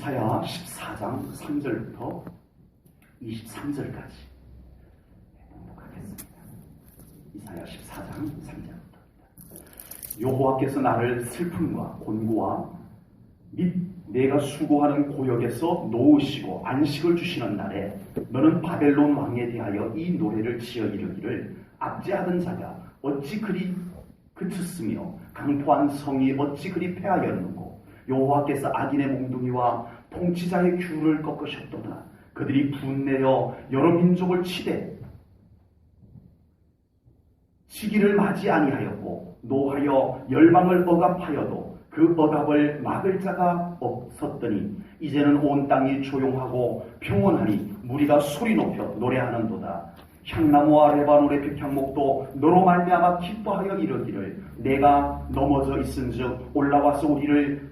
이사야 14장 3절부터 23절까지 봉독하겠습니다. 이사야 14장 3절부터 여호와께서 나를 슬픔과 곤고와 및 내가 수고하는 고역에서 놓으시고 안식을 주시는 날에 너는 바벨론 왕에 대하여 이 노래를 지어 이르기를 압제하던 자가 어찌 그리 그쳤으며 강포한 성이 어찌 그리 패하였는고 여호와께서 악인의 몽둥이와 통치자의 귤을 꺾으셨도다. 그들이 분내어 여러 민족을 치되 시기를 맞이 아니하였고 노하여 열방을 억압하여도 그 억압을 막을 자가 없었더니 이제는 온 땅이 조용하고 평온하니 무리가 소리 높여 노래하는도다. 향나무와 레바논의 백향목도 너로 말미암아 기뻐하여 이르기를 내가 넘어져 있은즉 올라와서 우리를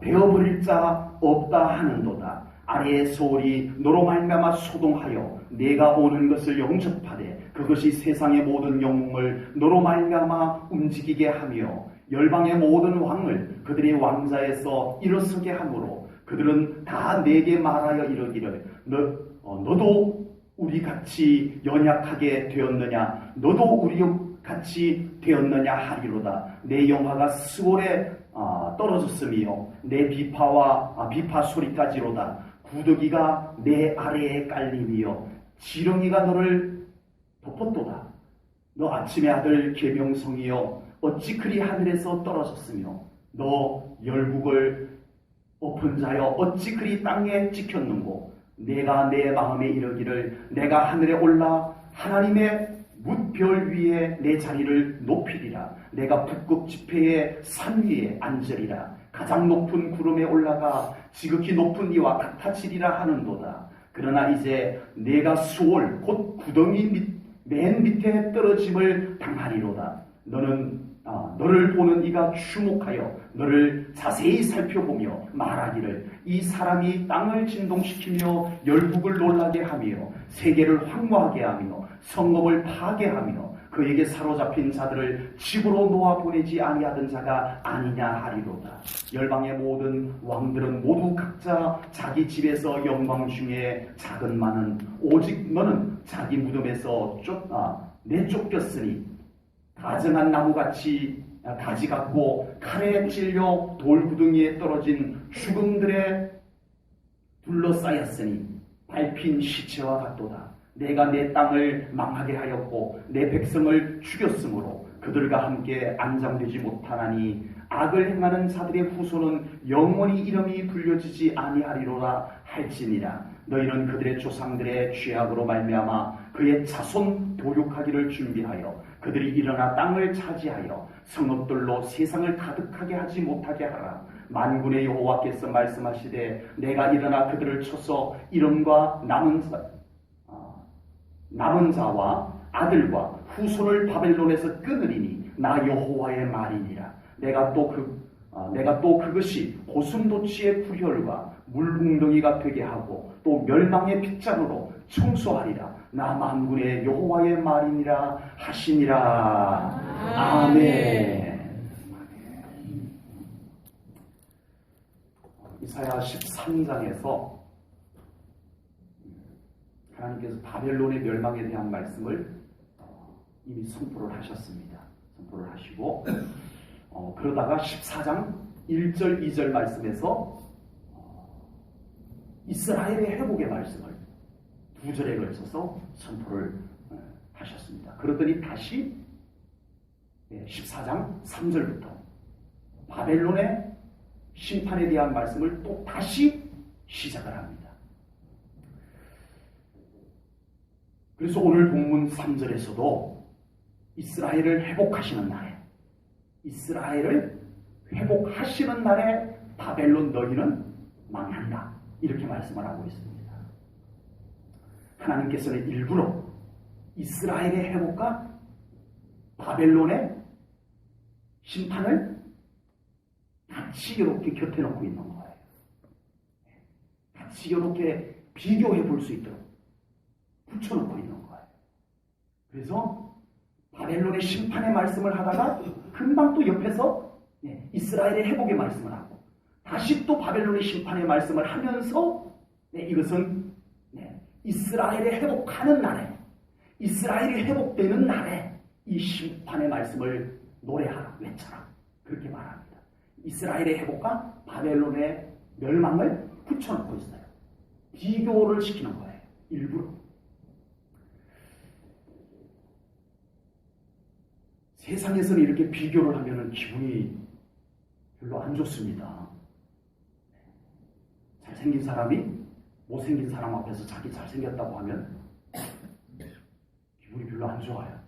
베어버릴 자 없다 하는도다. 아래의 소울이 너로 말미암아 소동하여 내가 오는 것을 영접하되 그것이 세상의 모든 영웅을 너로 말미암아 움직이게 하며 열방의 모든 왕을 그들의 왕자에서 일어서게 하므로 그들은 다 내게 말하여 이르기를 너도 우리 같이 연약하게 되었느냐 너도 우리 같이 되었느냐 하리로다. 내 영화가 스골에 떨어졌으며 내 비파 소리까지로다. 구더기가 내 아래에 깔림이여 지렁이가 너를 덮었도다. 너 아침의 아들 계명성이여 어찌 그리 하늘에서 떨어졌으며 너 열국을 엎은 자여 어찌 그리 땅에 찍혔는고 내가 내 마음에 이르기를 내가 하늘에 올라 하나님의 뭇별 위에 내 자리를 높이리라. 내가 북극 지폐의 산 위에 앉으리라. 가장 높은 구름에 올라가 지극히 높은 이와 같아지리라 하는도다. 그러나 이제 내가 수월 곧 구덩이 맨 밑에 떨어짐을 당하리로다. 너를 보는 이가 주목하여 너를 자세히 살펴보며 말하기를 이 사람이 땅을 진동시키며 열국을 놀라게 하며 세계를 황무하게 하며 성읍을 파괴하며 그에게 사로잡힌 자들을 집으로 놓아보내지 아니하던 자가 아니냐 하리로다. 열방의 모든 왕들은 모두 각자 자기 집에서 영광 중에 작은 많은 오직 너는 자기 무덤에서 내쫓겼으니 가증한 나무같이 가지 같고 칼에 찔려 돌구덩이에 떨어진 죽음들에 둘러싸였으니 밟힌 시체와 같도다. 내가 내 땅을 망하게 하였고 내 백성을 죽였으므로 그들과 함께 안장되지 못하나니 악을 행하는 자들의 후손은 영원히 이름이 불려지지 아니하리로라 할지니라. 너희는 그들의 조상들의 죄악으로 말미암아 그의 자손 도륙하기를 준비하여 그들이 일어나 땅을 차지하여 성읍들로 세상을 가득하게 하지 못하게 하라. 만군의 여호와께서 말씀하시되 내가 일어나 그들을 쳐서 이름과 남은 자와 아들과 후손을 바벨론에서 끊으리니 나 여호와의 말이니라. 내가 또 그것이 고슴도치의 구혈과 물웅덩이가 되게 하고 또 멸망의 빗장으로 청소하리라. 나 만군의 여호와의 말이니라 하시니라. 아멘. 이사야 13장에서 하나님께서 바벨론의 멸망에 대한 말씀을 이미 선포를 하셨습니다. 선포를 하시고 그러다가 14장 1절 2절 말씀에서 이스라엘의 회복의 말씀을 2절에 걸쳐서 선포를 하셨습니다. 그러더니 다시 14장 3절부터 바벨론의 심판에 대한 말씀을 또 다시 시작을 합니다. 그래서 오늘 본문 3절에서도 이스라엘을 회복하시는 날에 바벨론 너희는 망한다 이렇게 말씀을 하고 있습니다. 하나님께서는 일부러 이스라엘의 회복과 바벨론의 심판을 같이 이렇게 곁에 놓고 있는 거예요. 같이 이렇게 비교해 볼 수 있도록 붙여놓고 있는 거예요. 그래서 바벨론의 심판의 말씀을 하다가 금방 또 옆에서 이스라엘의 회복의 말씀을 하고 다시 또 바벨론의 심판의 말씀을 하면서 이것은 이스라엘의 회복하는 날에, 이스라엘이 회복되는 날에 이 심판의 말씀을 노래하라, 외쳐라, 그렇게 말합니다. 이스라엘의 회복과 바벨론의 멸망을 붙여놓고 있어요. 비교를 시키는 거예요. 일부러. 세상에서는 이렇게 비교를 하면 기분이 별로 안 좋습니다. 잘생긴 사람이 못생긴 사람 앞에서 자기 잘생겼다고 하면 기분이 별로 안 좋아요.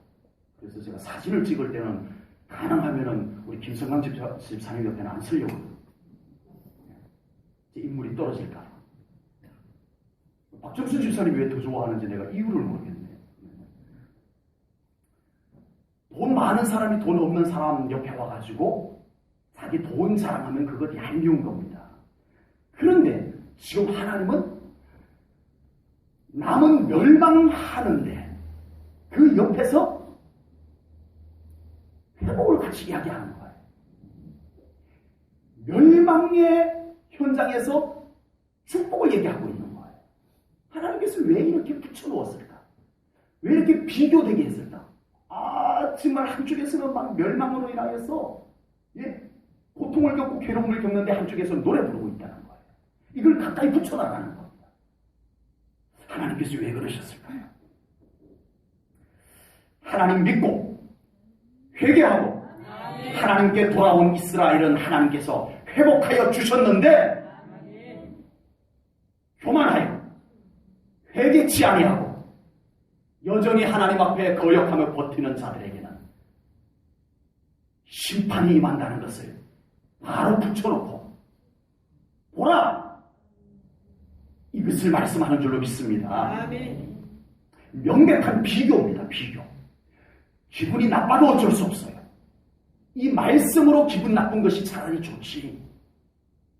그래서 제가 사진을 찍을 때는 가능하면은 우리 김성강 집사님 옆에는 안 쓰려고. 인물이 떨어질까. 박정순 집사님이 왜 더 좋아하는지 내가 이유를 모르겠네. 돈 많은 사람이 돈 없는 사람 옆에 와가지고 자기 돈 자랑하면 그것 얄미운 겁니다. 그런데 지금 하나님은 남은 멸망하는데 그 옆에서 회복을 같이 이야기하는 거예요. 멸망의 현장에서 축복을 얘기하고 있는 거예요. 하나님께서 왜 이렇게 붙여놓았을까? 왜 이렇게 비교되게 했을까? 정말 한쪽에서는 막 멸망으로 인하여서 고통을 겪고 괴로움을 겪는데 한쪽에서는 노래 부르고 있다는 거예요. 이걸 가까이 붙여나가는 겁니다. 하나님께서 왜 그러셨을까요? 하나님 믿고 회개하고 하나님께 돌아온 이스라엘은 하나님께서 회복하여 주셨는데 교만하여 회개치 아니하고 여전히 하나님 앞에 거역하며 버티는 자들에게는 심판이 임한다는 것을 바로 붙여놓고 보라! 이것을 말씀하는 줄로 믿습니다. 아멘. 명백한 비교입니다. 비교. 기분이 나빠도 어쩔 수 없어요. 이 말씀으로 기분 나쁜 것이 차라리 좋지.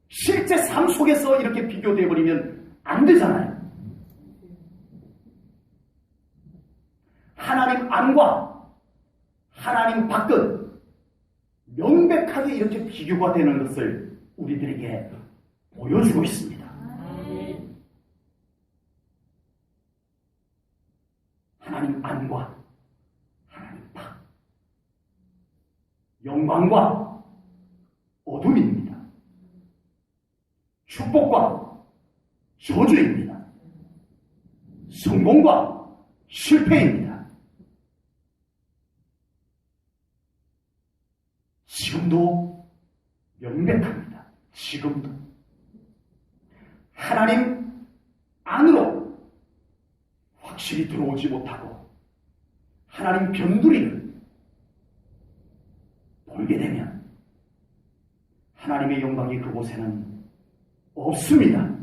실제 삶 속에서 이렇게 비교되어 버리면 안 되잖아요. 하나님 안과 하나님 밖은 명백하게 이렇게 비교가 되는 것을 우리들에게 보여주고 있습니다. 하나님 안과 하나님 밖, 영광과 어둠입니다. 축복과 저주입니다. 성공과 실패입니다. 지금도 명백합니다. 지금도 하나님 안으로 확실히 들어오지 못하고 하나님 변두리를 돌게 되면 하나님의 영광이 그곳에는 없습니다.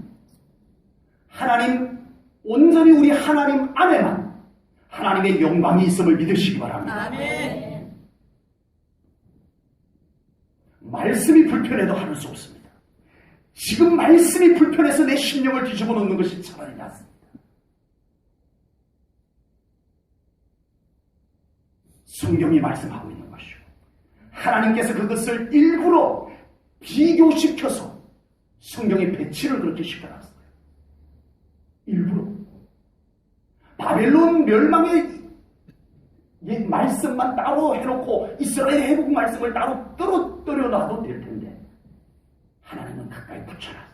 하나님 온전히 우리 하나님 안에만 하나님의 영광이 있음을 믿으시기 바랍니다. 아멘. 말씀이 불편해도 하는 수 없습니다. 지금 말씀이 불편해서 내 심령을 뒤집어 놓는 것이 차라리 낫습니다. 성경이 말씀하고 있는 것이요. 하나님께서 그것을 일부러 비교시켜서 성경의 배치를 그렇게 시켜놨어요. 일부러. 바벨론 멸망의 말씀만 따로 해놓고 이스라엘의 회복 말씀을 따로 떨어뜨려 놔도 될 텐데 하나님은 가까이 붙여놨어요.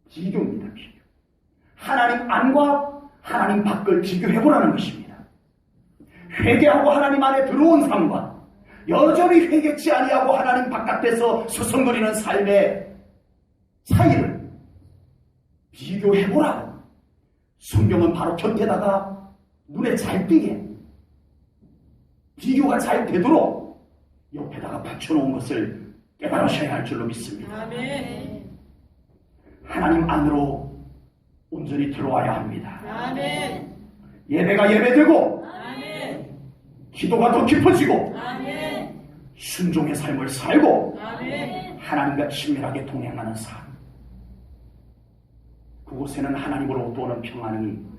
비교입니다. 비교. 하나님 안과 하나님 밖을 비교해보라는 것입니다. 회개하고 하나님 안에 들어온 삶과 여전히 회개치 아니하고 하나님 바깥에서 서성거리는 삶의 차이를 비교해보라고 성경은 바로 곁에다가 눈에 잘 띄게 비교가 잘 되도록 옆에다가 붙여놓은 것을 깨달으셔야 할 줄로 믿습니다. 아멘. 하나님 안으로 온전히 들어와야 합니다. 아멘. 예배가 예배되고 아멘. 기도가 더 깊어지고 아멘. 순종의 삶을 살고 아멘. 하나님과 친밀하게 동행하는 삶. 그곳에는 하나님으로부터 오는 평안이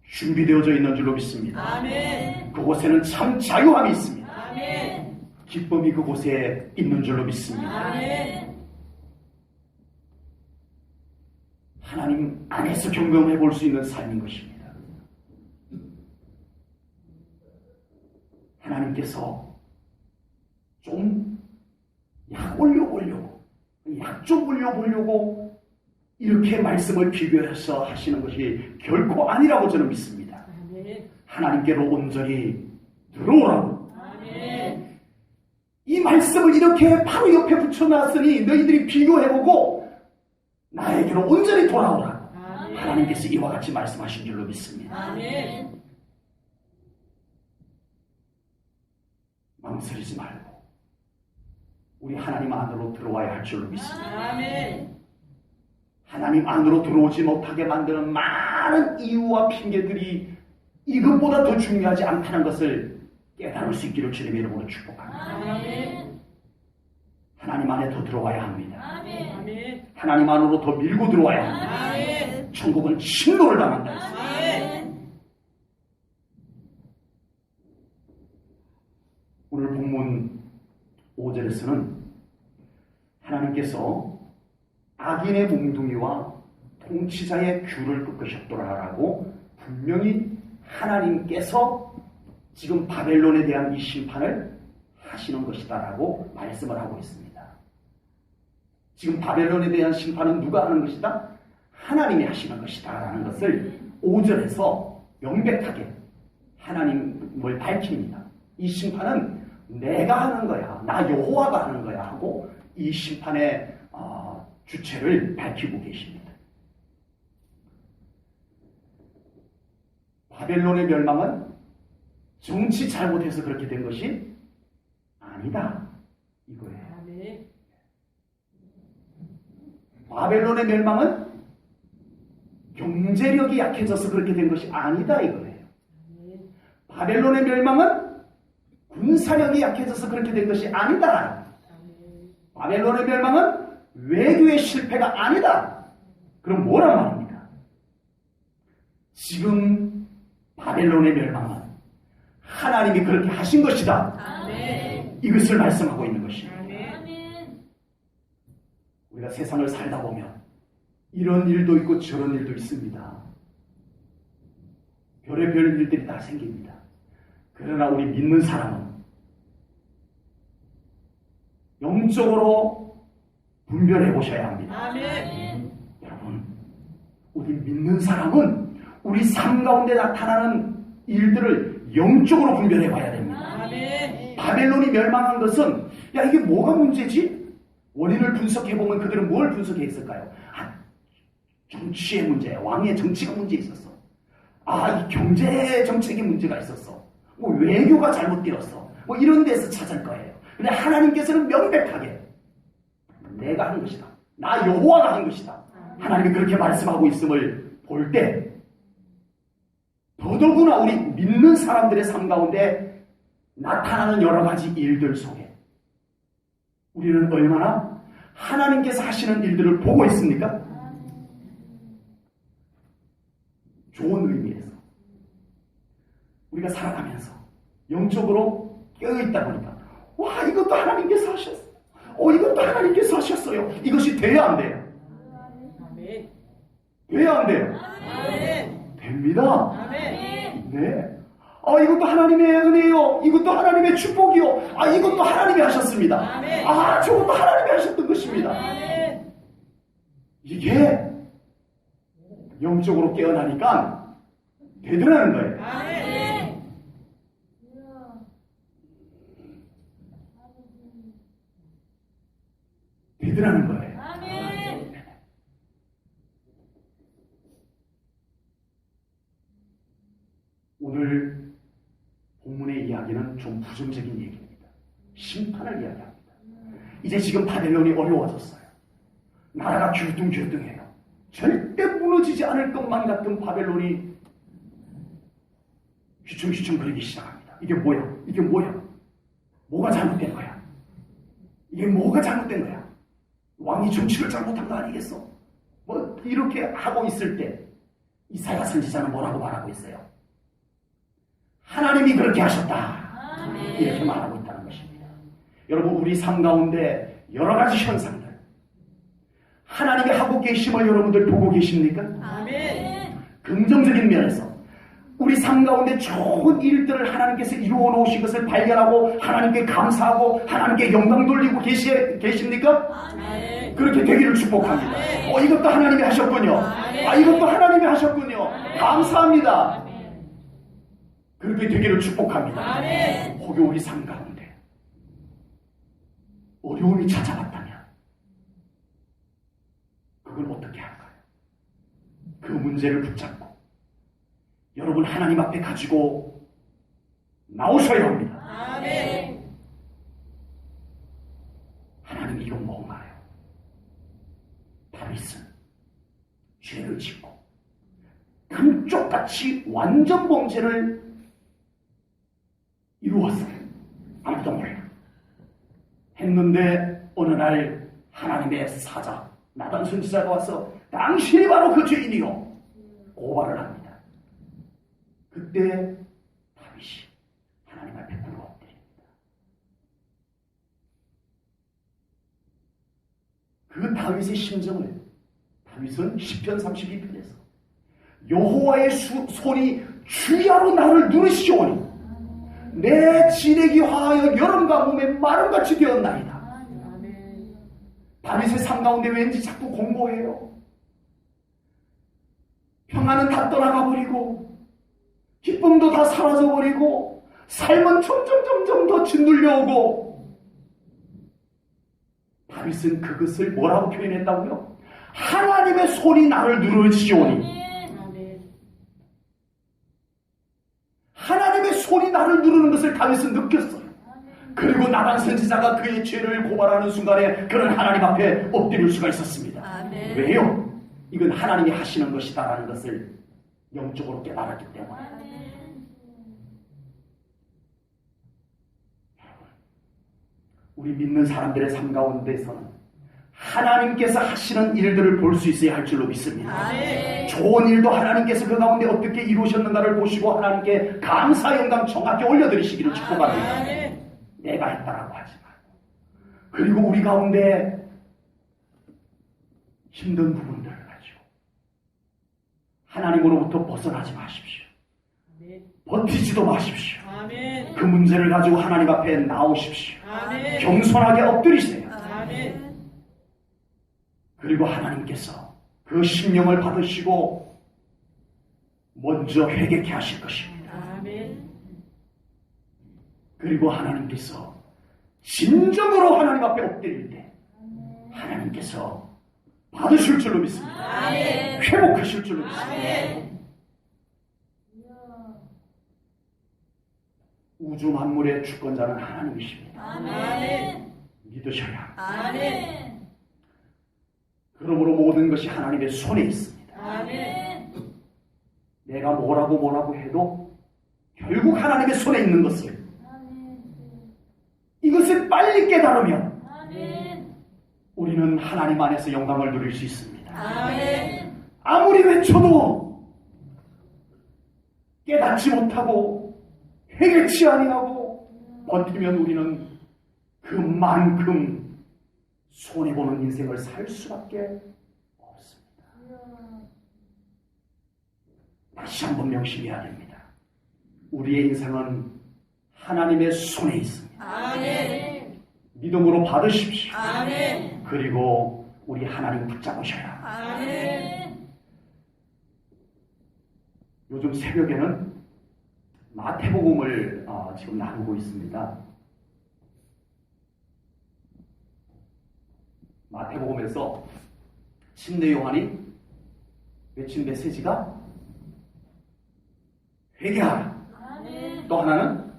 준비되어져 있는 줄로 믿습니다. 아멘. 그곳에는 참 자유함이 있습니다. 아멘. 기쁨이 그곳에 있는 줄로 믿습니다. 아멘. 하나님 안에서 경험해 볼 수 있는 삶인 것입니다. 하나님께서 좀 약 올려보려고, 약 좀 올려보려고 이렇게 말씀을 비교해서 하시는 것이 결코 아니라고 저는 믿습니다. 하나님께로 온전히 들어오라고. 이 말씀을 이렇게 바로 옆에 붙여놨으니 너희들이 비교해보고 나에게로 온전히 돌아오라고 하나님께서 이와 같이 말씀하신 줄로 믿습니다. 망설이지 말고 우리 하나님 안으로 들어와야 할 줄로 믿습니다. 하나님 안으로 들어오지 못하게 만드는 많은 이유와 핑계들이 이것보다 더 중요하지 않다는 것을 깨달을 수 있기를 주님의 이름으로 축복합니다. 하나님 안에 더 들어와야 합니다. 하나님 안으로 더 밀고 들어와야 합니다. 천국은 침노를 당한다. 오늘 본문 5절에서는 하나님께서 악인의 몽둥이와 통치자의 귤을 꺾으셨더라라고 분명히 하나님께서 지금 바벨론에 대한 이 심판을 하시는 것이다라고 말씀을 하고 있습니다. 지금 바벨론에 대한 심판은 누가 하는 것이다? 하나님이 하시는 것이다라는 것을 5절에서 명백하게 하나님을 밝힙니다. 이 심판은 내가 하는 거야, 나 여호와가 하는 거야 하고 이 심판의 주체를 밝히고 계십니다. 바벨론의 멸망은 정치 잘못해서 그렇게 된 것이 아니다 이거예요. 바벨론의 멸망은 경제력이 약해져서 그렇게 된 것이 아니다 이거예요. 바벨론의 멸망은 군사력이 약해져서 그렇게 된 것이 아니다. 바벨론의 멸망은 외교의 실패가 아니다. 그럼 뭐란 말입니까? 지금 바벨론의 멸망은 하나님이 그렇게 하신 것이다. 이것을 말씀하고 있는 것입니다. 우리가 세상을 살다 보면 이런 일도 있고 저런 일도 있습니다. 별의별 일들이 다 생깁니다. 그러나 우리 믿는 사람은 영적으로 분별해 보셔야 합니다. 여러분, 우리 믿는 사람은 우리 삶 가운데 나타나는 일들을 영적으로 분별해 봐야 됩니다. 바벨론이 멸망한 것은 야 이게 뭐가 문제지? 원인을 분석해 보면 그들은 뭘 분석해 있을까요? 정치의 문제, 왕의 정치가 문제 있었어. 이 경제 정책의 문제가 있었어. 뭐 외교가 잘못되었어. 뭐 이런 데서 찾을 거예요. 근데 하나님께서는 명백하게 내가 한 것이다. 나 여호와가 한 것이다. 하나님이 그렇게 말씀하고 있음을 볼 때 더더구나 우리 믿는 사람들의 삶 가운데 나타나는 여러 가지 일들 속에 우리는 얼마나 하나님께서 하시는 일들을 보고 있습니까? 좋은 의미에서 우리가 살아가면서 영적으로 깨어있다 보니까 와 이것도 하나님께서 하셨어요. 이것도 하나님께서 하셨어요. 이것이 돼야 안 돼요? 돼야 안 돼요? 됩니다. 네. 이것도 하나님의 은혜요. 이것도 하나님의 축복이요. 이것도 하나님이 하셨습니다. 저것도 하나님이 하셨던 것입니다. 이게 영적으로 깨어나니까 되더라는 거예요. 되더라는 거예요. 오늘 본문의 이야기는 좀 부정적인 얘기입니다. 심판을 이야기합니다. 이제 지금 바벨론이 어려워졌어요. 나라가 균등균등해요. 절대 무너지지 않을 것만 같은 바벨론이 휘청휘청 거리기 시작합니다. 이게 뭐야? 이게 뭐야? 뭐가 잘못된 거야? 이게 뭐가 잘못된 거야? 왕이 정치를 잘못한 거 아니겠어? 뭐 이렇게 하고 있을 때 이사야 선지자는 뭐라고 말하고 있어요? 하나님이 그렇게 하셨다. 이렇게 말하고 있다는 것입니다. 여러분 우리 삶 가운데 여러 가지 현상들 하나님이 하고 계심을 여러분들 보고 계십니까? 아멘. 긍정적인 면에서 우리 삶 가운데 좋은 일들을 하나님께서 이루어 놓으신 것을 발견하고 하나님께 감사하고 하나님께 영광 돌리고 계십니까? 아멘. 그렇게 되기를 축복합니다. 이것도 하나님이 하셨군요. 이것도 하나님이 하셨군요. 감사합니다. 그렇게 되기를 축복합니다. 아멘. 혹여 우리 삶 가운데 어려움이 찾아왔다면 그걸 어떻게 할까요? 그 문제를 붙잡고 여러분 하나님 앞에 가지고 나오셔야 합니다. 아멘. 하나님 이건 뭔가요? 다윗은 죄를 짓고 감쪽같이 완전 범죄를 이루었어요. 아무도 몰라. 했는데 어느 날 하나님의 사자 나단 선지자가 와서 당신이 바로 그 죄인이요 고발을 합니다. 그때 다윗이 하나님 앞에 굴러 엎드립니다. 그 다윗의 심정을 다윗은 시편 32편에서 여호와의 손이 주야로 나를 누르시오니 내 진액이 화하여 여름과 봄에 마름같이 되었나이다. 다윗의 삶 가운데 왠지 자꾸 공고해요. 평안은 다 떠나가버리고 기쁨도 다 사라져버리고 삶은 점점 더 짓눌려오고 다윗은 그것을 뭐라고 표현했다고요? 하나님의 손이 나를 누르시오니 하나님의 손이 나를 누르는 것을 다윗은 느꼈어요. 그리고 나단 선지자가 그의 죄를 고발하는 순간에 그는 하나님 앞에 엎드릴 수가 있었습니다. 아멘. 왜요? 이건 하나님이 하시는 것이다라는 것을 영적으로 깨달았기 때문에. 우리 믿는 사람들의 삶 가운데서는 하나님께서 하시는 일들을 볼 수 있어야 할 줄로 믿습니다. 아멘. 좋은 일도 하나님께서 그 가운데 어떻게 이루셨는가를 보시고 하나님께 감사 영광 정확히 올려드리시기를 축복합니다. 아멘. 내가 했다라고 하지 말고. 그리고 우리 가운데 힘든 부분들을 가지고 하나님으로부터 벗어나지 마십시오. 아멘. 버티지도 마십시오. 아멘. 그 문제를 가지고 하나님 앞에 나오십시오. 아멘. 겸손하게 엎드리세요. 아멘. 그리고 하나님께서 그 심령을 받으시고 먼저 회개케 하실 것입니다. 아멘. 그리고 하나님께서 진정으로 하나님 앞에 엎드릴 때 하나님께서 받으실 줄로 믿습니다. 아멘. 회복하실 줄로 믿습니다. 아멘. 우주 만물의 주권자는 하나님이십니다. 아멘. 믿으셔야 합니다. 아멘. 그러므로 모든 것이 하나님의 손에 있습니다. 아멘. 내가 뭐라고 해도 결국 하나님의 손에 있는 것을 이것을 빨리 깨달으면 우리는 하나님 안에서 영광을 누릴 수 있습니다. 아멘. 아무리 외쳐도 깨닫지 못하고 회개치 아니하고 버티면 우리는 그만큼 손해보는 인생을 살 수밖에 없습니다. 다시 한번 명심해야 됩니다. 우리의 인생은 하나님의 손에 있습니다. 아멘. 믿음으로 받으십시오. 아멘. 그리고 우리 하나님 붙잡으셔야 합니다. 아멘. 요즘 새벽에는 마태복음을 지금 나누고 있습니다. 마태복음에서 침례 요한이 외친 메시지가 회개하라. 아멘. 또 하나는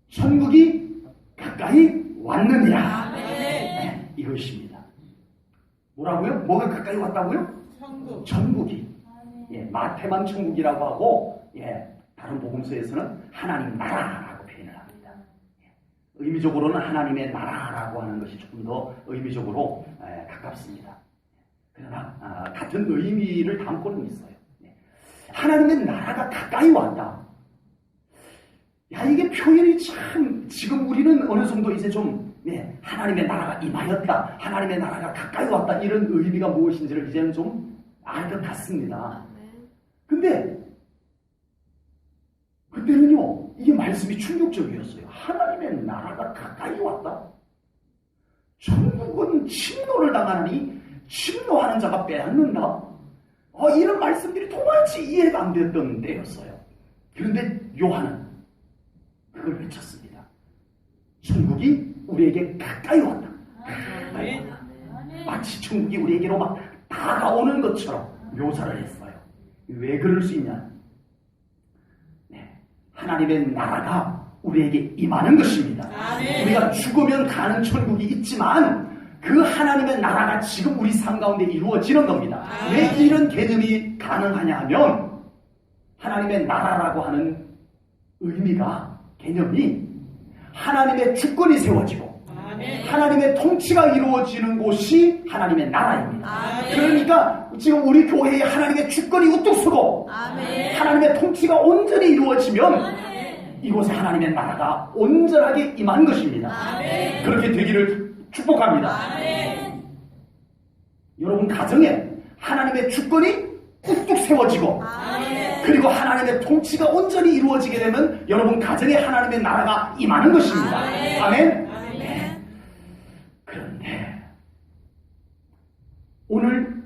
천국이 가까이 왔느니라. 아멘. 이것입니다. 뭐라고요? 뭐가 가까이 왔다고요? 천국. 천국이. 마태만 천국이라고 하고 다른 복음서에서는 하나님 나라라고 표현을 합니다. 의미적으로는 하나님의 나라라고 하는 것이 조금 더 의미적으로 가깝습니다. 그러나 같은 의미를 담고는 있어요. 하나님의 나라가 가까이 왔다. 야, 이게 표현이 참 지금 우리는 어느 정도 이제 좀 네, 하나님의 나라가 임하였다, 하나님의 나라가 가까이 왔다, 이런 의미가 무엇인지를 이제는 좀 알 것 같습니다. 근데 그때는요, 이게 말씀이 충격적이었어요. 하나님의 나라가 가까이 왔다? 천국은 침노를 당하니 침노하는 자가 빼앗는다? 이런 말씀들이 도무지 이해가 안 됐던 때였어요. 그런데 요한은 그걸 외쳤습니다. 천국이 우리에게 가까이 왔다. 가까이 왔다. 마치 천국이 우리에게로 막 다가오는 것처럼 묘사를 했어요. 왜 그럴 수 있냐? 네, 하나님의 나라가 우리에게 임하는 것입니다. 우리가 죽으면 가는 천국이 있지만 그 하나님의 나라가 지금 우리 삶 가운데 이루어지는 겁니다. 왜 이런 개념이 가능하냐 하면 하나님의 나라라고 하는 의미가, 개념이 하나님의 주권이 세워지고 하나님의 통치가 이루어지는 곳이 하나님의 나라입니다. 그러니까 지금 우리 교회에 하나님의 주권이 우뚝 서고 하나님의 통치가 온전히 이루어지면 이곳에 하나님의 나라가 온전하게 임한 것입니다. 그렇게 되기를 축복합니다. 여러분 가정에 하나님의 주권이 우뚝 세워지고 그리고 하나님의 통치가 온전히 이루어지게 되면 여러분 가정에 하나님의 나라가 임하는 것입니다. 아멘. 네. 그런데 오늘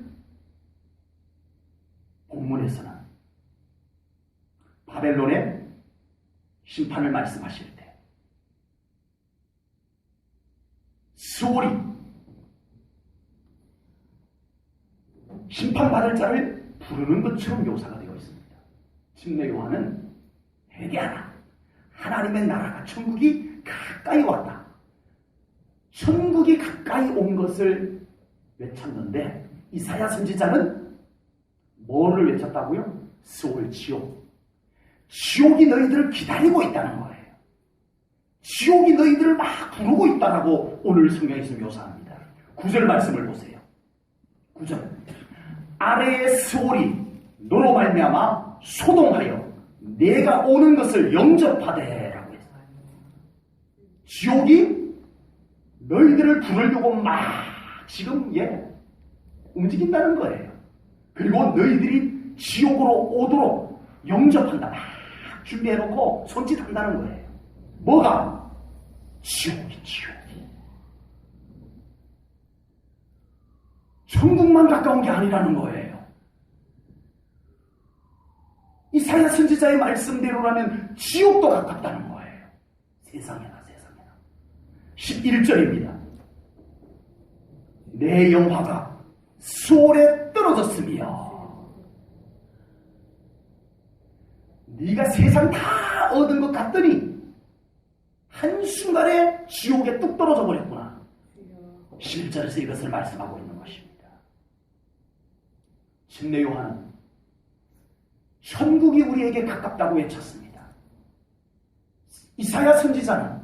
본문에서는 바벨론의 심판을 말씀하실 때 스올이 심판받을 자를 부르는 것처럼 묘사가 되어 있습니다. 침례 요한은 회개하라, 하나님의 나라가, 천국이 가까이 왔다, 천국이 가까이 온 것을 외쳤는데 이사야 선지자는 뭐를 외쳤다고요? 스올, 지옥. 지옥이 너희들을 기다리고 있다는 거예요. 지옥이 너희들을 막 부르고 있다라고 오늘 성경에서 묘사합니다. 9절 말씀을 보세요. 9절. 아래의 스올이 너로 말미암아 소동하여 내가 오는 것을 영접하되라고 했어요. 지옥이 너희들을 부르려고 막 지금 움직인다는 거예요. 그리고 너희들이 지옥으로 오도록 영접한다. 막 준비해놓고 손짓한다는 거예요. 뭐가? 지옥이. 천국만 가까운 게 아니라는 거예요. 이사야 선지자의 말씀대로라면 지옥도 가깝다는 거예요. 세상에나. 11절입니다. 내 영화가 수월에 떨어졌으며 네가 세상 다 얻은 것 같더니 한순간에 지옥에 뚝 떨어져 버렸구나. 11절에서 이것을 말씀하고 있는 것입니다. 침례 요한은 천국이 우리에게 가깝다고 외쳤습니다. 이사야 선지자는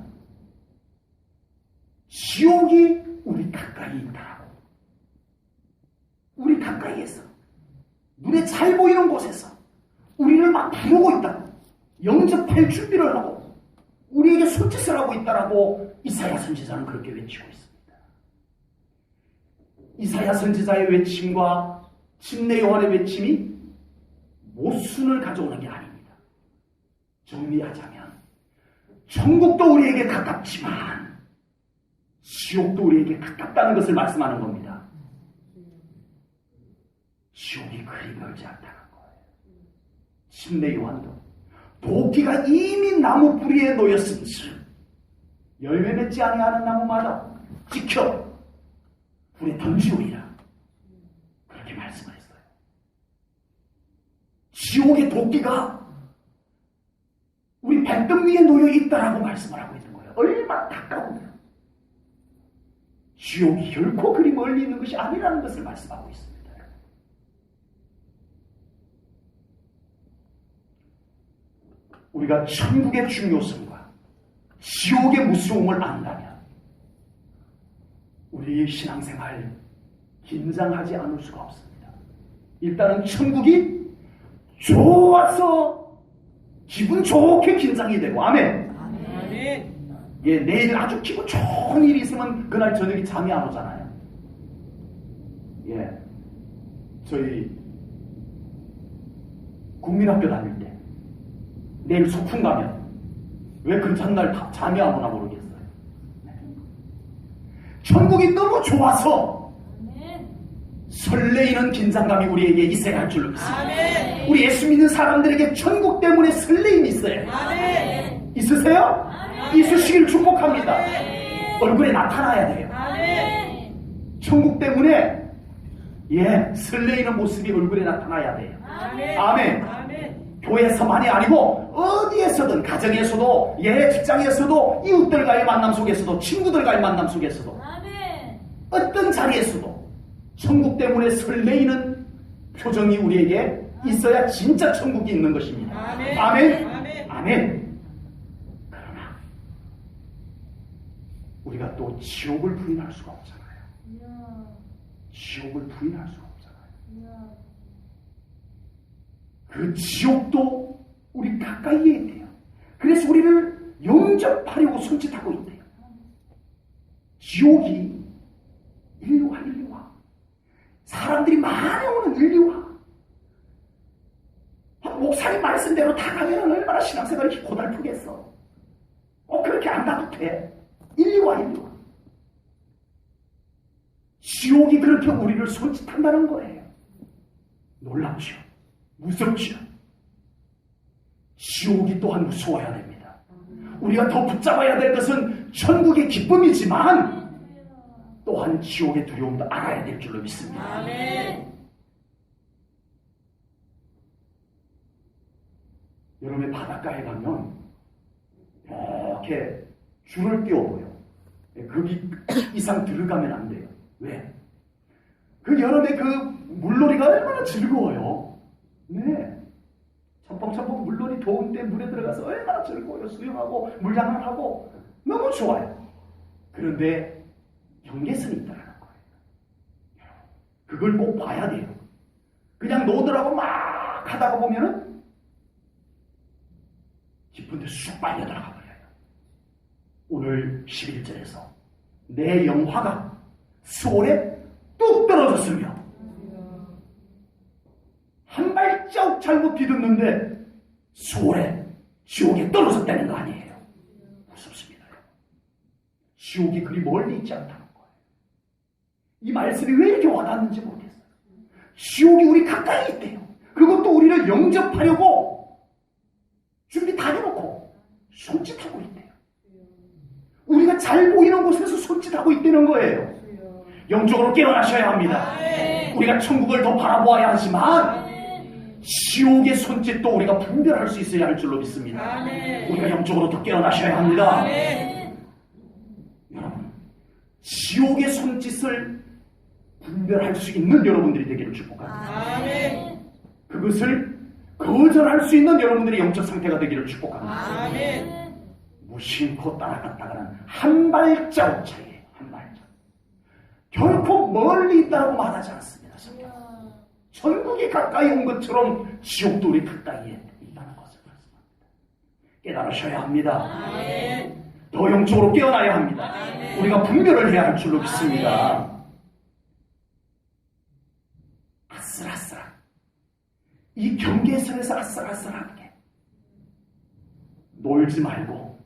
지옥이 우리 가까이 있다라고, 우리 가까이에서 눈에 잘 보이는 곳에서 우리를 막 부르고 있다, 영접할 준비를 하고 우리에게 손짓을 하고 있다라고 이사야 선지자는 그렇게 외치고 있습니다. 이사야 선지자의 외침과 침례 요한의 외침이 모순을 가져오는 게 아닙니다. 정리하자면 천국도 우리에게 가깝지만 지옥도 우리에게 가깝다는 것을 말씀하는 겁니다. 지옥이 그리 멀지 않다는 거예요. 침례 요한도 도끼가 이미 나무 뿌리에 놓였음즉 열매 맺지 아니하는 나무마다 지켜 불에 던지우리라, 그렇게 말씀을 했어요. 지옥의 도끼가 우리 발등 위에 놓여 있다라고 말씀을 하고 있는 거예요. 얼마나 가까운가. 지옥이 결코 그리 멀리 있는 것이 아니라는 것을 말씀하고 있습니다. 우리가 천국의 중요성과 지옥의 무서움을 안다면 우리의 신앙생활 긴장하지 않을 수가 없습니다. 일단은 천국이 좋아서 기분 좋게 긴장이 되고, 아멘. 예, 내일 아주 기분 좋은 일이 있으면 그날 저녁에 잠이 안 오잖아요. 예, 저희 국민학교 다닐 때 내일 소풍 가면 왜 그 전날 잠이 안 오나 모르겠어요. 천국이 너무 좋아서 아멘. 설레이는 긴장감이 우리에게 있어야 할 줄로 믿습니다. 아멘. 우리 예수 믿는 사람들에게 천국 때문에 설레임이 있어요. 아멘. 있으세요? 아멘. 있으시길 축복합니다. 아멘. 얼굴에 나타나야 돼요. 아멘. 천국 때문에 예, 설레이는 모습이 얼굴에 나타나야 돼요. 아멘. 아멘. 아멘. 교회에서만이 아니고 어디에서든, 가정에서도, 예, 직장에서도, 이웃들과의 만남 속에서도, 친구들과의 만남 속에서도, 아멘. 어떤 자리에서도 천국 때문에 설레이는 표정이 우리에게 있어야 진짜 천국이 있는 것입니다. 아멘. 아멘. 아멘. 아멘. 그러나 우리가 또 지옥을 부인할 수가 없잖아요. 지옥을 부인할 수가 없잖아요. 그 지옥도 우리 가까이에 있대요. 그래서 우리를 영접하려고 손짓하고 있대요. 지옥이 인류와 사람들이 많이 오는 인류와 목사님 말씀대로 다 가면 얼마나 신앙생활이 고달프겠어. 그렇게 안 가도 돼. 인류와 지옥이 그렇게 우리를 손짓한다는 거예요. 놀랍죠. 무섭죠. 지옥이 또한 무서워야 됩니다. 우리가 더 붙잡아야 될 것은 천국의 기쁨이지만 또한 지옥의 두려움도 알아야 될 줄로 믿습니다. 아멘. 여름에 바닷가에 가면 이렇게 줄을 띄워보여. 거기 이상 들어가면 안 돼요. 왜? 그 여름에 그 물놀이가 얼마나 즐거워요. 네. 첨벙첨벙 물놀이 더운데 물에 들어가서 얼마나 즐거워요. 수영하고 물장난하고 너무 좋아요. 그런데 경계선이 있다는 거예요. 그걸 꼭 봐야 돼요. 그냥 노들하고 막 하다가 보면은 깊은데 쑥 빨려 들어가 버려요. 오늘 11절에서 내 영화가 수월에 뚝 떨어졌으며 한 발자국 잘못 비듬는데 수월에 지옥에 떨어졌다는 거 아니에요. 무섭습니다. 지옥이 그리 멀리 있지 않다는 거예요. 이 말씀이 왜 이렇게 와닿는지 모르겠어요. 지옥이 우리 가까이 있대요. 그것도 우리를 영접하려고 준비 다 해놓고 손짓하고 있대요. 우리가 잘 보이는 곳에서 손짓하고 있다는 거예요. 영적으로 깨어나셔야 합니다. 우리가 천국을 더 바라보아야 하지만 지옥의 손짓도 우리가 분별할 수 있어야 할 줄로 믿습니다. 우리가 영적으로 더 깨어나셔야 합니다. 여러분, 지옥의 손짓을 분별할 수 있는 여러분들이 되기를 축복합니다. 그것을 거절할 수 있는 여러분들의 영적 상태가 되기를 축복합니다. 무심코 따라갔다가는 한 발자국 차이에요. 한 발자국. 결코 멀리 있다고 말하지 않습니다. 천국이 가까이 온 것처럼 지옥도 우리 가까이에 있다는 것을 말씀합니다. 깨달으셔야 합니다. 더 영적으로 깨어나야 합니다. 우리가 분별을 해야 할 줄로 믿습니다. 아슬아슬한 이 경계선에서 아슬아슬하게 놀지 말고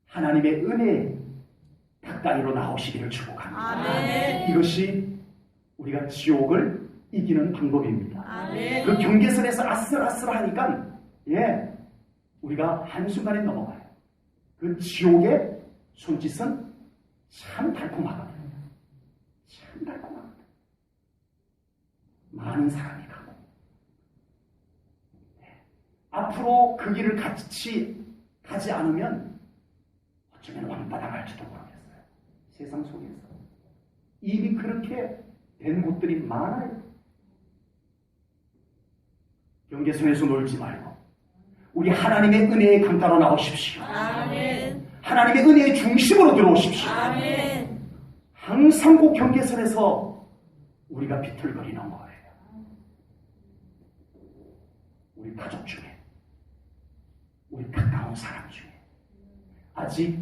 하나님의 은혜에 가까이로 나오시기를 축복합니다. 이것이 우리가 지옥을 이기는 방법입니다. 그 경계선에서 아슬아슬하니까 예, 우리가 한순간에 넘어가요. 그 지옥의 손짓은 참 달콤하거든요. 참 달콤하거든요. 많은 사람이 가고 앞으로 그 길을 같이 가지 않으면 어쩌면 왕바당할지도 모르겠어요. 세상 속에서 이미 그렇게 된 곳들이 많아요. 경계선에서 놀지 말고 우리 하나님의 은혜의 강가로 나오십시오. 하나님의 은혜의 중심으로 들어오십시오. 항상 그 경계선에서 우리가 비틀거리는 거예요. 우리 가족 중에, 우리 가까운 사람 중에 아직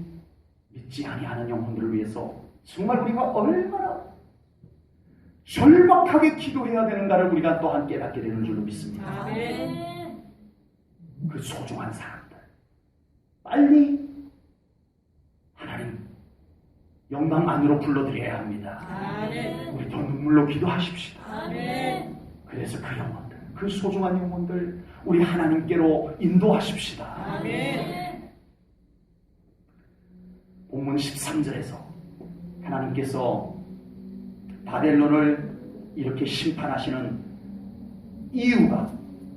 믿지 아니하는 영혼들을 위해서 정말 우리가 얼마나 절박하게 기도해야 되는가를 우리가 또한 깨닫게 되는 줄로 믿습니다. 아멘. 그 소중한 사람들 빨리 하나님 영광 안으로 불러드려야 합니다. 아멘. 우리 더 눈물로 기도하십시다. 아멘. 그래서 그 영혼들, 그 소중한 영혼들 우리 하나님께로 인도하십시다. 아멘. 본문 13절에서 하나님께서 바벨론을 이렇게 심판하시는 이유가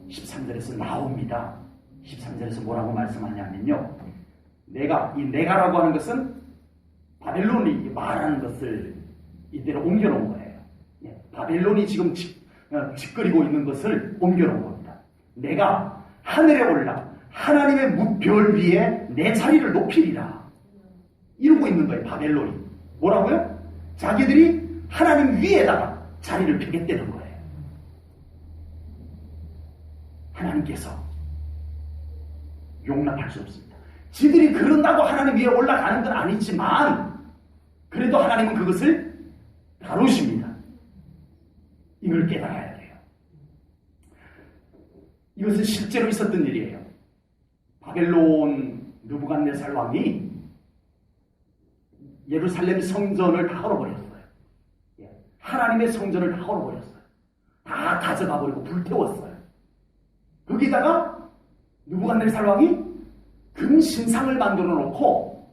13절에서 나옵니다. 13절에서 뭐라고 말씀하냐면요. 내가라고 하는 것은 바벨론이 말하는 것을 이대로 옮겨놓은 거예요. 바벨론이 지금 짓거리고 있는 것을 옮겨놓은 겁니다. 내가 하늘에 올라 하나님의 무별 위에 내 자리를 높이리라. 이러고 있는 거예요. 바벨론이. 뭐라고요? 자기들이 하나님 위에다가 자리를 펴겠다는 거예요. 하나님께서 용납할 수 없습니다. 지들이 그런다고 하나님 위에 올라가는 건 아니지만 그래도 하나님은 그것을 다루십니다. 이걸 깨달아야 돼요. 이것은 실제로 있었던 일이에요. 바벨론 느부갓네살 왕이 예루살렘 성전을 다 헐어버렸어요. 하나님의 성전을 다 헐어버렸어요. 다 가져가버리고 불태웠어요. 거기다가 느부갓네살 왕이 금신상을 만들어 놓고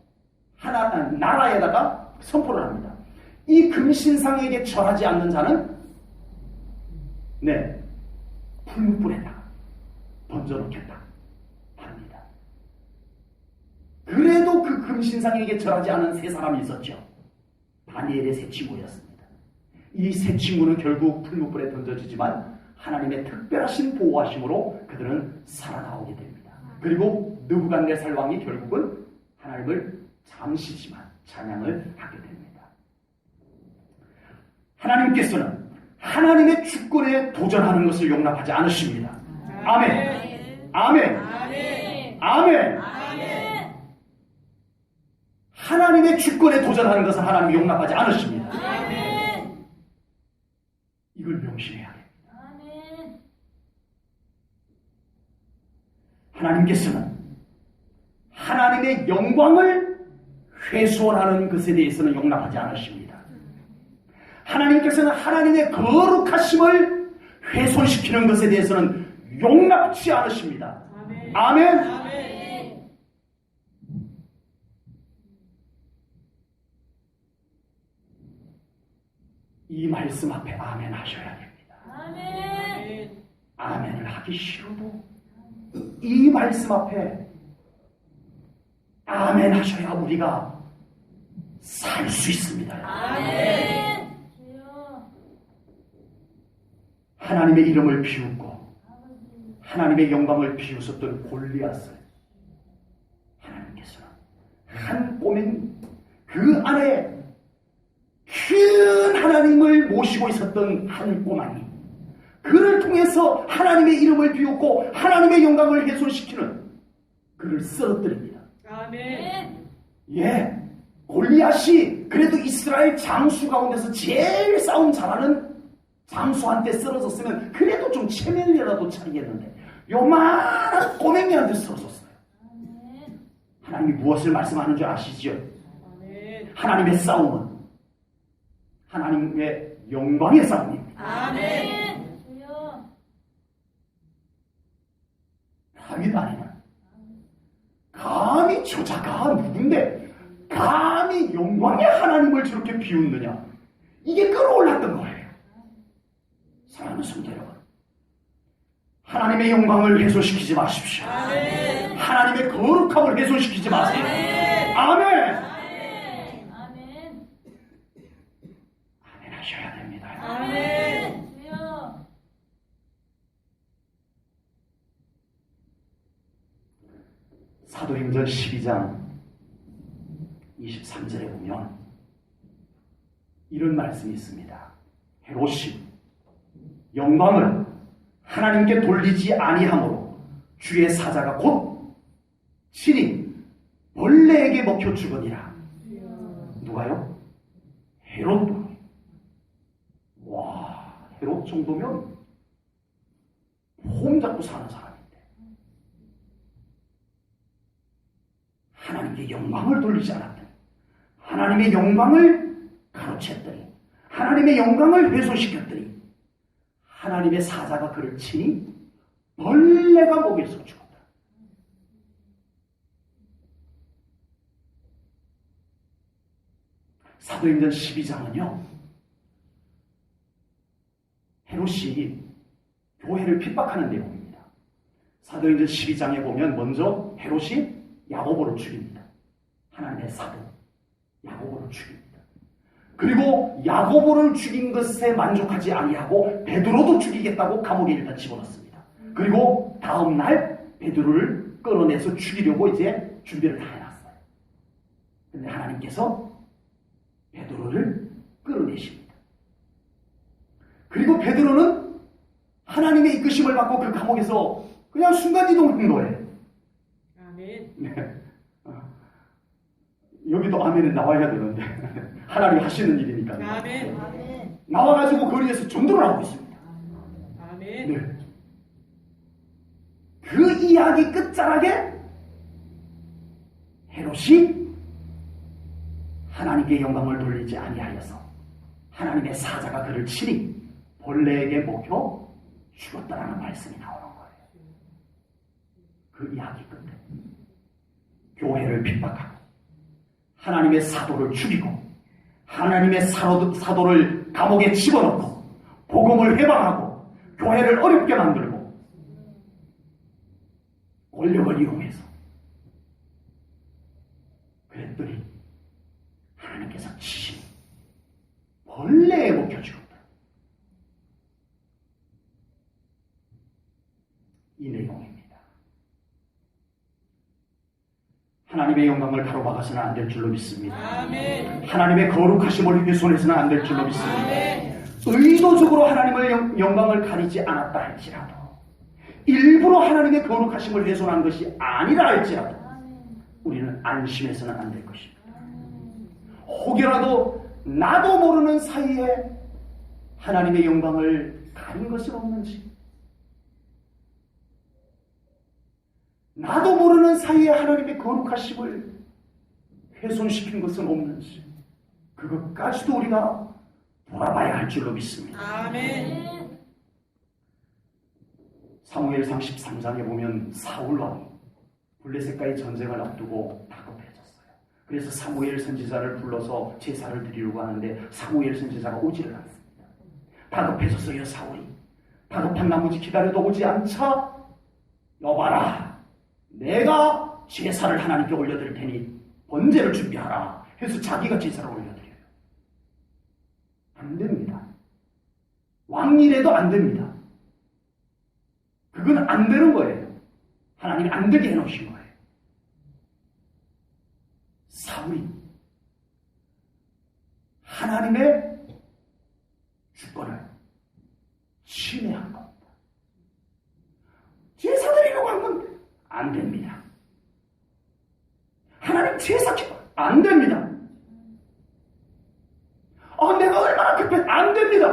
나라에다가 선포를 합니다. 이 금신상에게 절하지 않는 자는 풀무불에다가 던져놓겠다 합니다. 그래도 그 금신상에게 절하지 않은 세 사람이 있었죠. 다니엘의 세 친구였습니다. 이 세 친구는 결국 풀무불에 던져지지만 하나님의 특별하신 보호하심으로 그들은 살아나오게 됩니다. 그리고 느부갓네살 왕이 결국은 하나님을 잠시지만 찬양을 하게 됩니다. 하나님께서는 하나님의 주권에 도전하는 것을 용납하지 않으십니다. 아멘. 아멘. 아멘. 아멘. 아멘. 하나님의 주권에 도전하는 것을 하나님이 용납하지 않으십니다. 아멘. 이걸 명심해야 합니다. 아멘. 하나님께서는 하나님의 영광을 훼손하는 것에 대해서는 용납하지 않으십니다. 하나님께서는 하나님의 거룩하심을 훼손시키는 것에 대해서는 용납치 않으십니다. 아멘. 아멘. 이 말씀 앞에 아멘 하셔야 됩니다. 아멘. 아멘을 하기 싫어도 이 말씀 앞에 아멘 하셔야 우리가 살 수 있습니다. 아멘. 주여. 하나님의 이름을 비웃고 하나님의 영광을 비웃었던 골리앗을 하나님께서는 한 꼬맹이 그 안에 큰 하나님을 모시고 있었던 한 꼬마니 그를 통해서 하나님의 이름을 비웃고 하나님의 영광을 훼손시키는 그를 쓰러뜨립니다. 아멘. 골리앗이 그래도 이스라엘 장수 가운데서 제일 싸움 잘하는 장수한테 쓰러졌으면 그래도 좀 체면이라도 차리겠는데 요만한 꼬맹이한테 쓰러졌어요. 아멘. 하나님이 무엇을 말씀하는 줄 아시죠? 아멘. 하나님의 싸움은 하나님의 영광의 싸움입니다. 아멘. 주여. 다윗 아니면 감히 저자가 누군데 감히 영광의 하나님을 저렇게 비웃느냐 이게 끌어올랐던 거예요. 사랑하는 성도 여러분, 하나님의 영광을 훼손시키지 마십시오. 아멘. 하나님의 거룩함을 훼손시키지 마세요. 아멘. 아멘. 아멘. 아멘 하셔야 됩니다. 아멘. 주여. 사도행전 12장 23절에 보면 이런 말씀이 있습니다. 헤롯이 영광을 하나님께 돌리지 아니하므로 주의 사자가 곧 친히 벌레에게 먹혀 죽으니라. 주여. 누가요? 헤롯도. 와, 헤롯 정도면 폼 잡고 사는 사람인데 하나님께 영광을 돌리지 않았더니, 하나님의 영광을 가로챘더니, 하나님의 영광을 훼손시켰더니 하나님의 사자가 그를 치니 벌레가 목에서 죽었다. 사도행전 12장은요, 헤롯이 교회를 핍박하는 내용입니다. 사도행전 12장에 보면 먼저 헤롯이 야고보를 죽입니다. 하나님의 사도 야고보를 죽입니다. 그리고 야고보를 죽인 것에 만족하지 아니하고 베드로도 죽이겠다고 감옥에 일단 집어넣습니다. 그리고 다음 날 베드로를 끌어내서 죽이려고 이제 준비를 다 해놨어요. 근데 하나님께서 베드로를 끌어내십니다. 그리고 베드로는 하나님의 이끄심을 받고 그 감옥에서 그냥 순간이동한 거예요. 아멘. 네. 여기도 아멘은 나와야 되는데 하나님이 하시는 일이니까. 아멘. 아멘. 나와가지고 거리에서 전도를 하고 있습니다. 아멘. 네. 그 이야기 끝자락에 헤롯이 하나님께 영광을 돌리지 아니하여서 하나님의 사자가 그를 치니 벌레에게 먹혀 죽었다라는 말씀이 나오는 거예요. 그 이야기 끝에 교회를 핍박하고 하나님의 사도를 죽이고 하나님의 사도를 감옥에 집어넣고 복음을 해방하고 교회를 어렵게 만들고 권력을 이용해서 그랬더니 하나님께서 치신 벌레에 먹혀 죽었다. 이 내용입니다. 하나님의 영광을 가로막아서는 안 될 줄로 믿습니다. 아멘. 하나님의 거룩하심을 훼손해서는 안 될 줄로 믿습니다. 아멘. 의도적으로 하나님의 영광을 가리지 않았다 할지라도, 일부러 하나님의 거룩하심을 훼손한 것이 아니라 할지라도 우리는 안심해서는 안 될 것입니다. 혹여라도 나도 모르는 사이에 하나님의 영광을 가린 것은 없는지, 나도 모르는 사이에 하나님의 거룩하심을 훼손시킨 것은 없는지, 그것까지도 우리가 돌아봐야 할 줄로 믿습니다. 아멘. 사무엘상 13장에 보면 사울왕이 블레셋과의 전쟁을 앞두고 다급해졌어요. 그래서 사무엘 선지자를 불러서 제사를 드리려고 하는데 사무엘 선지자가 오지를 않습니다. 다급해졌어요. 사울이 다급한 나머지 기다려도 오지 않자, 여봐라, 내가 제사를 하나님께 올려드릴 테니 번제를 준비하라 해서 자기가 제사를 올려드려요. 안 됩니다. 왕이라도 안 됩니다. 그건 안 되는 거예요. 하나님이 안 되게 해놓으신 거예요. 사울이 하나님의 주권을 침해한 겁니다. 제사 드리려고 한 건데 안 됩니다. 하나님 제사 안 됩니다. 내가 얼마나 급해, 안 됩니다.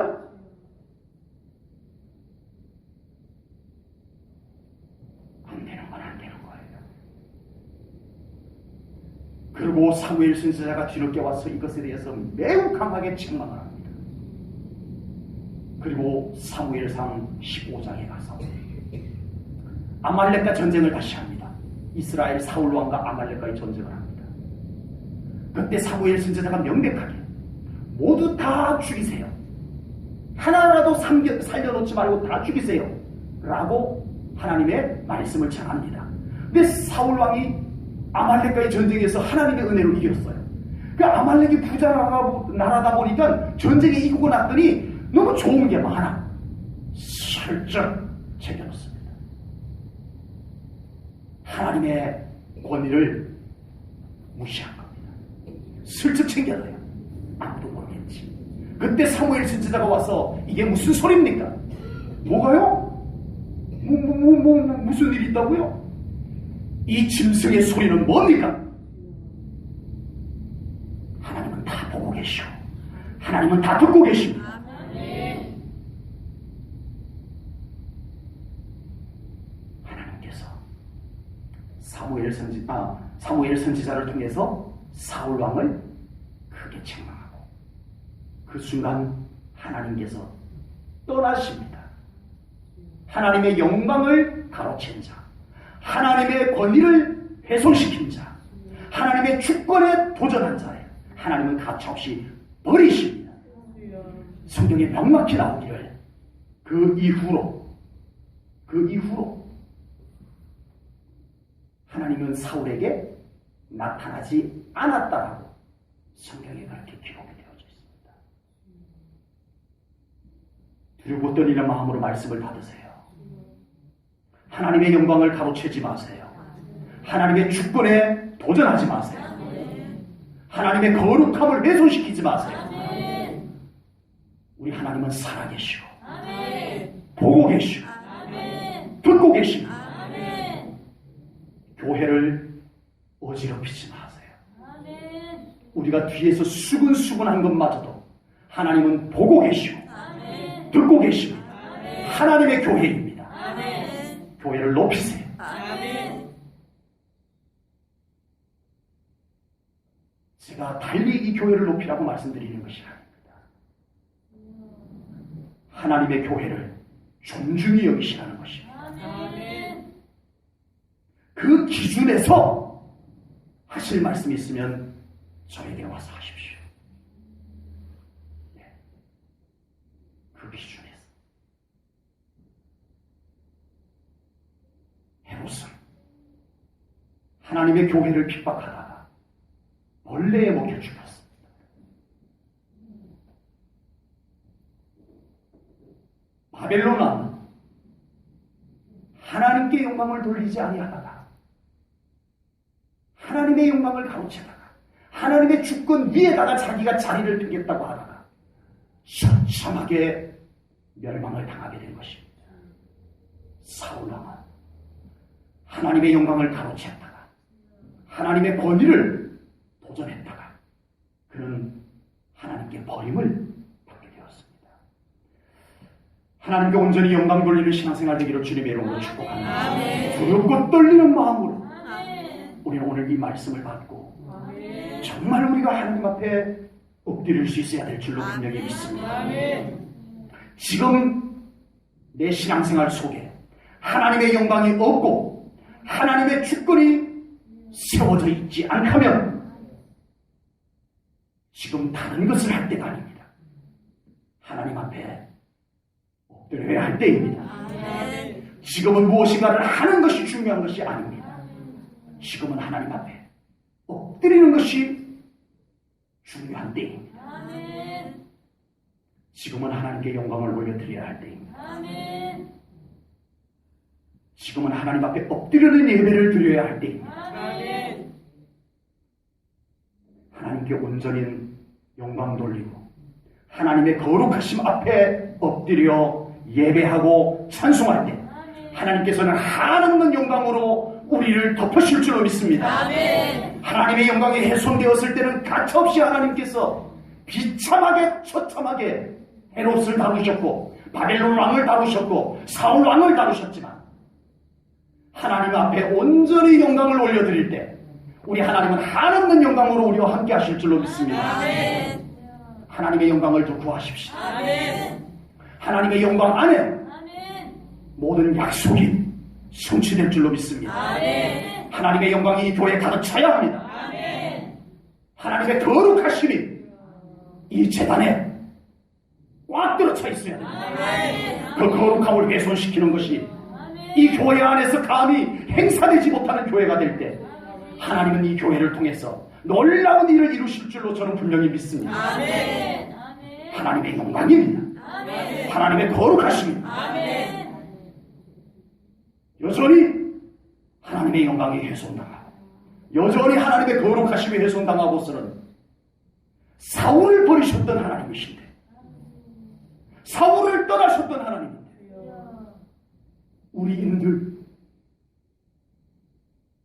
안 되는 건 안 되는 거예요. 그리고 사무엘 선지자가 뒤늦게 와서 이것에 대해서 매우 강하게 책망을 합니다. 그리고 사무엘상 15장에 가서 아말렉과 전쟁을 다시 합니다. 이스라엘 사울 왕과 아말렉과의 전쟁을 합니다. 그때 사무엘 선지자가 명백하게 모두 다 죽이세요. 하나라도 살려놓지 말고 다 죽이세요 라고 하나님의 말씀을 전합니다. 근데 사울 왕이 아말렉과의 전쟁에서 하나님의 은혜로 이겼어요. 그 아말렉이 부자 나라다 보니까 전쟁에 이기고 났더니 너무 좋은 게 많아. 슬쩍 챙겨놓습니다. 하나님의 권위를 무시한 겁니다. 슬쩍 챙겨놔요. 아무도 모르겠지. 그때 사무엘 선지자가 와서 이게 무슨 소리입니까? 뭐가요? 무슨 일이 있다고요? 이 짐승의 소리는 뭡니까? 하나님은 다 듣고 계십니다. 하나님께서 사무엘 선지자를 통해서 사울 왕을 크게 책망하고 그 순간 하나님께서 떠나십니다. 하나님의 영광을 가로챈 자, 하나님의 권위를 훼손시킨 자, 하나님의 주권에 도전한 자에 하나님은 가차없이 버리십니다. 성경에 명확히 나오기를 그 이후로 하나님은 사울에게 나타나지 않았다라고 성경에 그렇게 기록이 되어져 있습니다. 두렵고 떨리는 마음으로 말씀을 받으세요. 하나님의 영광을 가로채지 마세요. 하나님의 주권에 도전하지 마세요. 하나님의 거룩함을 훼손시키지 마세요. 우리 하나님은 살아계시고 보고 계시고 듣고 계시고 교회를 어지럽히지 마세요. 우리가 뒤에서 수근수근한 것마저도 하나님은 보고 계시고 듣고 계시고 하나님의 교회입니다. 교회를 높이세요. 제가 달리 이 교회를 높이라고 말씀드리는 것이 아닙니다. 하나님의 교회를 존중히 여기시라는 것입니다. 그 기준에서 하실 말씀이 있으면 저에게 와서 하십시오. 네. 그 기준에서. 헤롯은 하나님의 교회를 핍박하다가 벌레에 먹혀 죽었습니다. 바벨론 왕은 하나님께 영광을 돌리지 아니하다가 하나님의 영광을 가로채다가 하나님의 주권 위에다가 자기가 자리를 두겠다고 하다가 처참하게 멸망을 당하게 된 것입니다. 사울 왕은 하나님의 영광을 가로챘다가 하나님의 권위를 도전했다가 그는 하나님께 버림을 받게 되었습니다. 하나님께 온전히 영광 돌리는 신앙생활 되기를 주님의 이름으로 축복합니다. 두렵고 떨리는 마음으로 우리는 오늘 이 말씀을 받고 정말 우리가 하나님 앞에 엎드릴 수 있어야 될 줄로 분명히 믿습니다. 지금 내 신앙생활 속에 하나님의 영광이 없고 하나님의 주권이 세워져 있지 않다면 지금 다른 것을 할 때가 아닙니다. 하나님 앞에 엎드려야 할 때입니다. 지금은 무엇인가를 하는 것이 중요한 것이 아닙니다. 지금은 하나님 앞에 엎드리는 것이 중요한 때입니다. 지금은 하나님께 영광을 올려드려야 할 때입니다. 지금은 하나님 앞에 엎드리는 예배를 드려야 할 때입니다. 하나님께 온전히 영광 돌리고 하나님의 거룩하심 앞에 엎드려 예배하고 찬송할 때 하나님께서는 한없는 영광으로 우리를 덮으실 줄로 믿습니다. 하나님의 영광이 훼손되었을 때는 가차없이 하나님께서 비참하게 처참하게 헤롯을 다루셨고 바벨론 왕을 다루셨고 사울 왕을 다루셨지만 하나님 앞에 온전히 영광을 올려드릴 때 우리 하나님은 한없는 영광으로 우리와 함께 하실 줄로 믿습니다. 하나님의 영광을 더 구하십시오. 하나님의 영광 안에 모든 약속이 성취될 줄로 믿습니다. 하나님의 영광이 이 교회에 가득 차야 합니다. 하나님의 거룩하심이 이 재단에 꽉 들어차 있어야 됩니다. 그 거룩함을 훼손시키는 것이 이 교회 안에서 감히 행사되지 못하는 교회가 될 때 하나님은 이 교회를 통해서 놀라운 일을 이루실 줄로 저는 분명히 믿습니다. 하나님의 영광입니다. 하나님의 거룩하심입니다. 여전히 하나님의 영광이 훼손당하고 여전히 하나님의 거룩하심이 훼손당하고서는 사울을 버리셨던 하나님이신데 사울을 떠나셨던 하나님인데 우리인들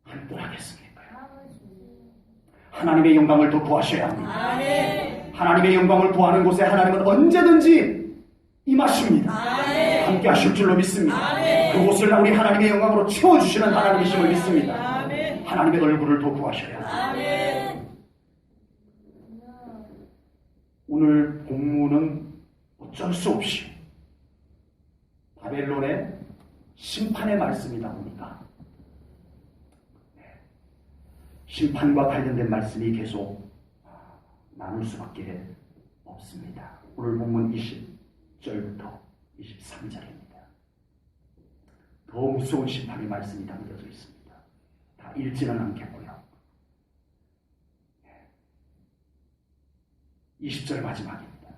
안 떠나겠습니까? 하나님의 영광을 더 구하셔야 합니다. 하나님의 영광을 구하는 곳에 하나님은 언제든지 임하십니다. 아멘. 함께 하실 줄로 믿습니다. 아멘. 그곳을 우리 하나님의 영광으로 채워주시는 하나님이심을 믿습니다. 아멘. 하나님의 얼굴을 더 구하셔야 합니다. 아멘. 오늘 본문은 어쩔 수 없이 바벨론의 심판의 말씀이다 보니까 심판과 관련된 말씀이 계속 나눌 수밖에 없습니다. 오늘 본문 20절부터 23절입니다. 더 무서운 심판의 말씀이 담겨져 있습니다. 다 읽지는 않겠고요. 20절 마지막입니다.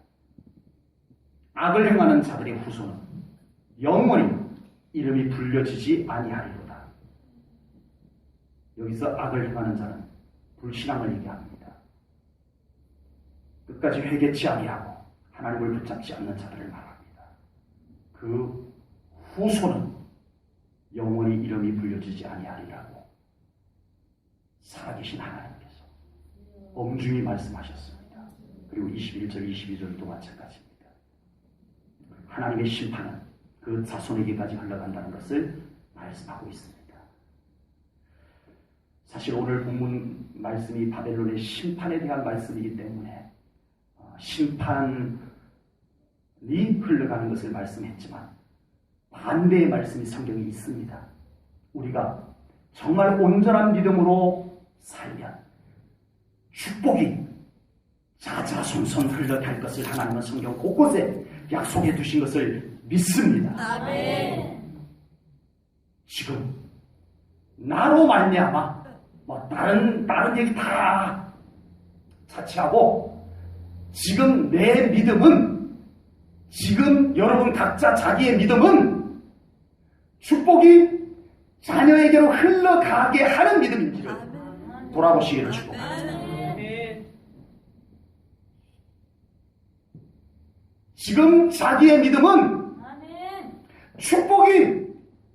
악을 행하는 자들의 후손은 영원히 이름이 불려지지 아니하리로다. 여기서 악을 행하는 자는 불신앙을 얘기합니다. 끝까지 회개치 아니하고 하나님을 붙잡지 않는 자들을 말합니다. 그 후손은 영원히 이름이 불려지지 아니하리라고 살아계신 하나님께서 엄중히 말씀하셨습니다. 그리고 21절, 22절도 마찬가지입니다. 하나님의 심판은 그 자손에게까지 흘러간다는 것을 말씀하고 있습니다. 사실 오늘 본문 말씀이 바벨론의 심판에 대한 말씀이기 때문에 심판이 흘러가는 것을 말씀했지만 반대의 말씀이 성경에 있습니다. 우리가 정말 온전한 믿음으로 살면 축복이 자자손손 흘러갈 것을 하나님은 성경 곳곳에 약속해 두신 것을 믿습니다. 아멘. 지금 나로 말미암아 다른 얘기 다 차치하고 지금 내 믿음은 지금 여러분 각자 자기의 믿음은 축복이 자녀에게로 흘러가게 하는 믿음인지를 돌아보시기를 축복합니다. 지금 자기의 믿음은 축복이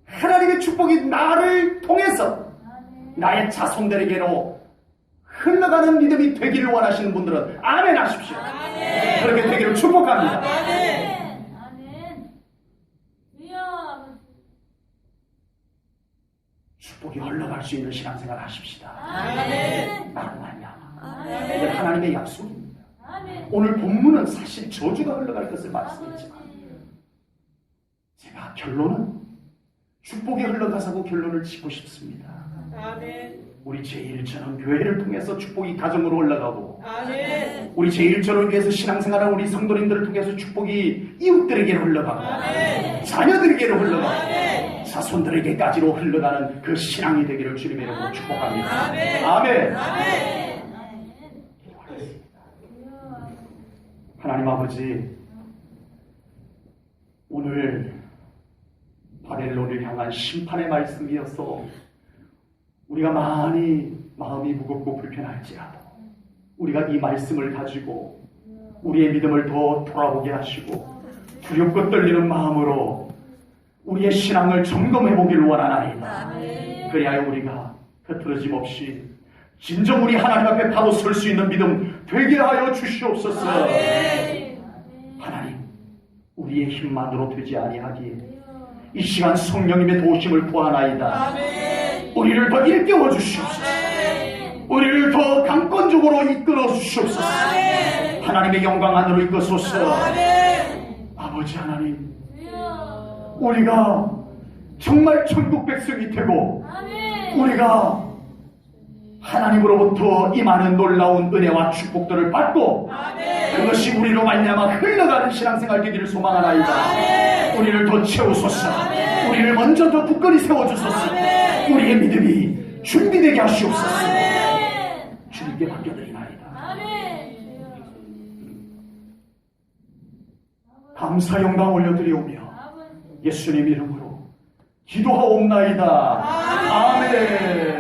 하나님의 축복이 나를 통해서 나의 자손들에게로 흘러가는 믿음이 되기를 원하시는 분들은 아멘 하십시오. 아멘. 그렇게 되기를 축복합니다. 아멘. 축복이 흘러갈 수 있는 신앙생활 하십시다. 아멘. 나로 말미암아. 아멘. 이게 하나님의 약속입니다. 오늘 본문은 사실 저주가 흘러갈 것을 말씀했지만 제가 결론은 축복이 흘러가자고 결론을 짓고 싶습니다. 아멘. 우리 제1전원 교회를 통해서 축복이 가정으로 올라가고 아멘. 우리 제1전을 위해서 신앙생활하는 우리 성도님들을 통해서 축복이 이웃들에게로 흘러가고 아멘. 자녀들에게로 흘러가고 아멘. 자손들에게까지로 흘러가는 그 신앙이 되기를 주님의 이름으로 축복합니다. 아멘. 아멘. 아멘. 하나님 아버지, 오늘 바벨론을 향한 심판의 말씀이어서 우리가 많이 마음이 무겁고 불편할지라도 우리가 이 말씀을 가지고 우리의 믿음을 더 돌아보게 하시고 두렵고 떨리는 마음으로 우리의 신앙을 점검해보기를 원하나이다. 그리하여 우리가 흐트러짐 없이 진정 우리 하나님 앞에 바로 설 수 있는 믿음 되게 하여 주시옵소서. 하나님, 우리의 힘만으로 되지 아니하기에 이 시간 성령님의 도우심을 구하나이다. 우리를 더 일깨워 주시옵소서. 우리를 더 강권적으로 이끌어 주시옵소서. 하나님의 영광 안으로 이끌소서. 아버지 하나님, 우리가 정말 천국 백성이 되고 우리가 하나님으로부터 임하는 놀라운 은혜와 축복들을 받고 그것이 우리로 말미암아 흘러가는 신앙생활 되기를 소망하나이다. 우리를 더 채우소서. 우리를 먼저 더 굳건히 세워주소서. 우리의 믿음이 준비되게 하시옵소서. 주님께 맡겨드리나이다. 감사 영광 올려드리오며 예수님 이름으로 기도하옵나이다. 아멘.